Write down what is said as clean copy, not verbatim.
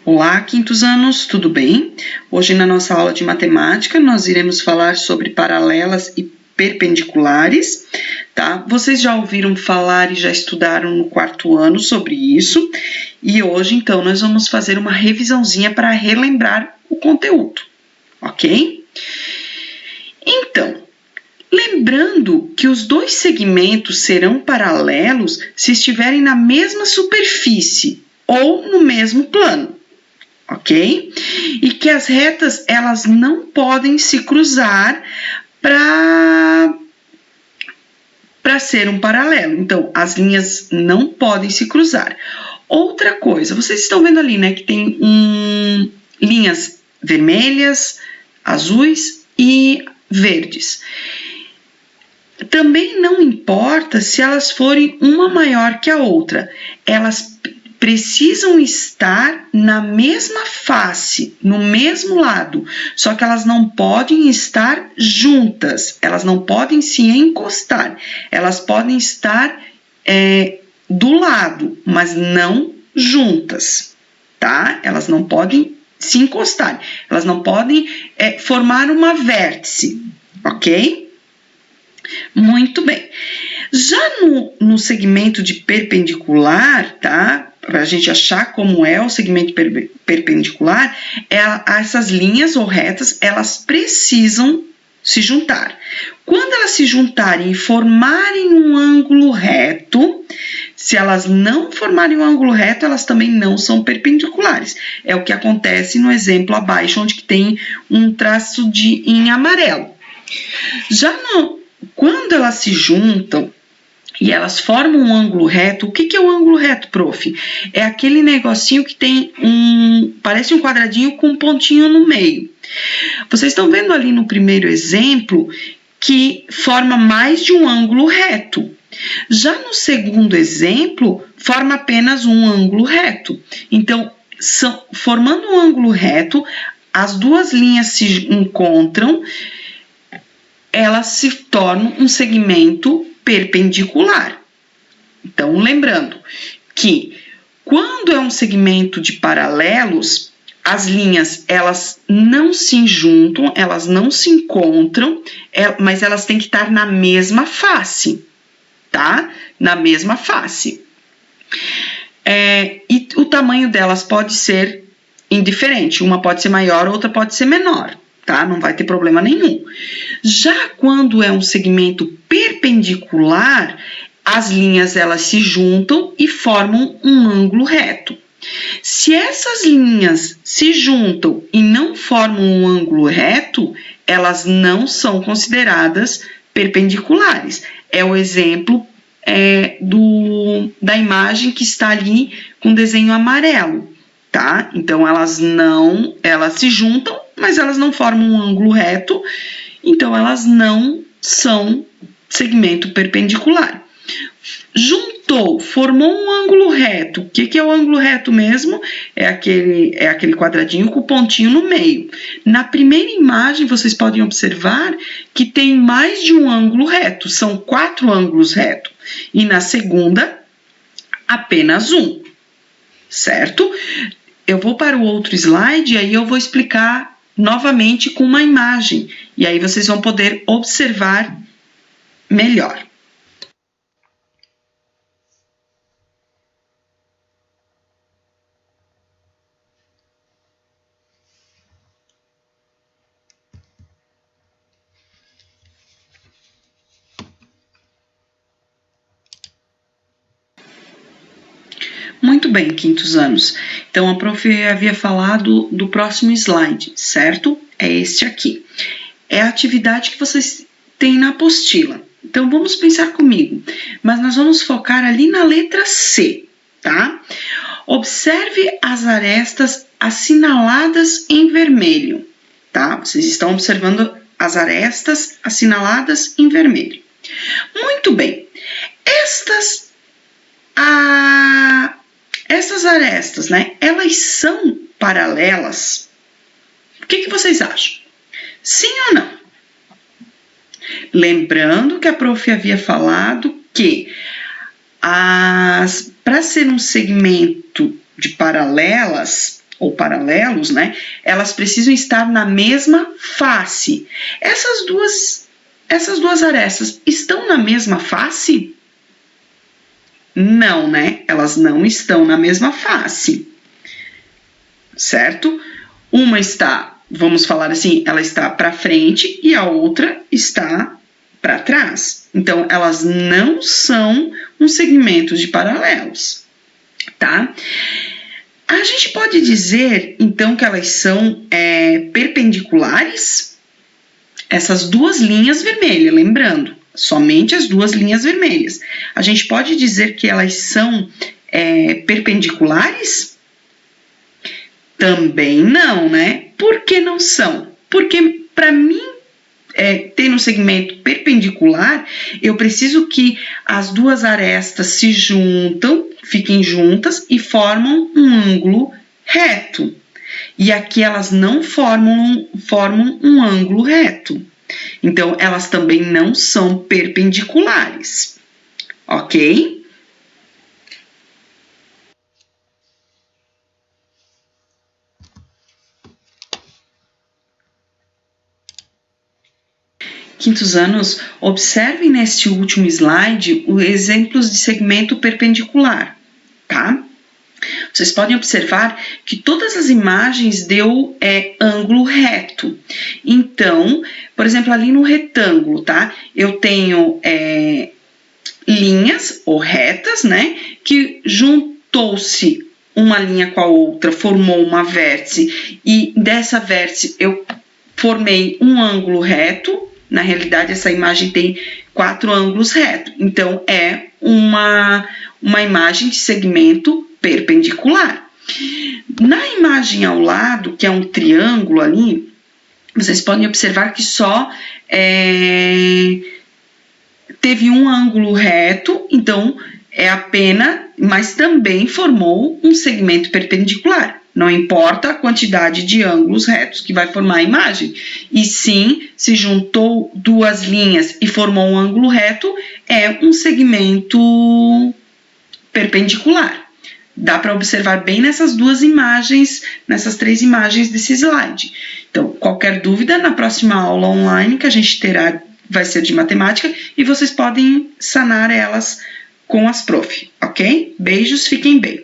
Olá, quintos anos, tudo bem? Hoje na nossa aula de matemática nós iremos falar sobre paralelas e perpendiculares, tá? Vocês já ouviram falar e já estudaram no quarto ano sobre isso e hoje então nós vamos fazer uma revisãozinha para relembrar o conteúdo, ok? Então, lembrando que os dois segmentos serão paralelos se estiverem na mesma superfície ou no mesmo plano. Ok? E que as retas, elas não podem se cruzar para ser um paralelo. Então, as linhas não podem se cruzar. Outra coisa, vocês estão vendo ali, né, que tem linhas vermelhas, azuis e verdes. Também não importa se elas forem uma maior que a outra, elas precisam estar na mesma face, no mesmo lado, só que elas não podem estar juntas, elas não podem se encostar, elas podem estar do lado, mas não juntas, tá? Elas não podem se encostar, elas não podem formar uma vértice, ok? Muito bem. Já no segmento de perpendicular, tá? Para a gente achar como é o segmento perpendicular, essas linhas ou retas, elas precisam se juntar. Quando elas se juntarem e formarem um ângulo reto, se elas não formarem um ângulo reto, elas também não são perpendiculares. É o que acontece no exemplo abaixo, onde que tem um traço em amarelo. Quando elas se juntam e elas formam um ângulo reto, o que é o ângulo reto, prof? É aquele negocinho que tem parece um quadradinho com um pontinho no meio. Vocês estão vendo ali no primeiro exemplo que forma mais de um ângulo reto. Já no segundo exemplo, forma apenas um ângulo reto. Então, formando um ângulo reto, as duas linhas se encontram, elas se tornam um segmento perpendicular. Então, lembrando que quando é um segmento de paralelos, as linhas, elas não se juntam, elas não se encontram, mas elas têm que estar na mesma face, tá? Na mesma face. E o tamanho delas pode ser indiferente, uma pode ser maior, outra pode ser menor, tá? Não vai ter problema nenhum. Já quando é um segmento perpendicular, as linhas elas se juntam e formam um ângulo reto. Se essas linhas se juntam e não formam um ângulo reto, elas não são consideradas perpendiculares. É o exemplo da imagem que está ali com desenho amarelo, tá? Então elas se juntam, mas elas não formam um ângulo reto, então elas não são segmento perpendicular. Juntou, formou um ângulo reto. O que é o ângulo reto mesmo? É aquele quadradinho com o pontinho no meio. Na primeira imagem, vocês podem observar que tem mais de um ângulo reto, são 4 ângulos retos. E na segunda, apenas um, certo? Eu vou para o outro slide e aí eu vou explicar novamente com uma imagem. E aí vocês vão poder observar melhor. Muito bem, quintos anos. Então, a prof havia falado do próximo slide, certo? É este aqui. É a atividade que vocês têm na apostila. Então, vamos pensar comigo. Mas nós vamos focar ali na letra C, tá? Observe as arestas assinaladas em vermelho, tá? Vocês estão observando as arestas assinaladas em vermelho. Muito bem. Essas arestas, né? Elas são paralelas? O que vocês acham? Sim ou não? Lembrando que a prof havia falado que para ser um segmento de paralelas ou paralelos, né? Elas precisam estar na mesma face. Essas duas arestas estão na mesma face? Não, né? Elas não estão na mesma face, certo? Uma está, vamos falar assim, ela está para frente e a outra está para trás. Então, elas não são um segmento de paralelos, tá? A gente pode dizer, então, que elas são perpendiculares? Essas duas linhas vermelhas, lembrando, somente as duas linhas vermelhas. A gente pode dizer que elas são perpendiculares? Também não, né? Por que não são? Porque para mim ter um segmento perpendicular, eu preciso que as duas arestas se juntam, fiquem juntas e formam um ângulo reto. E aqui elas não formam um ângulo reto. Então, elas também não são perpendiculares, ok? Quintos anos, observem neste último slide os exemplos de segmento perpendicular, tá? Vocês podem observar que todas as imagens deu ângulo reto. Então, por exemplo, ali no retângulo, tá? Eu tenho linhas ou retas, né? Que juntou-se uma linha com a outra, formou uma vértice e dessa vértice eu formei um ângulo reto. Na realidade, essa imagem tem 4 ângulos retos. Então, é uma imagem de segmento perpendicular. Na imagem ao lado, que é um triângulo ali, vocês podem observar que só teve um ângulo reto, então é apenas, mas também formou um segmento perpendicular. Não importa a quantidade de ângulos retos que vai formar a imagem, e sim, se juntou duas linhas e formou um ângulo reto, é um segmento perpendicular. Dá para observar bem nessas duas imagens, nessas 3 imagens desse slide. Então, qualquer dúvida, na próxima aula online que a gente terá, vai ser de matemática, e vocês podem sanar elas com as prof, ok? Beijos, fiquem bem.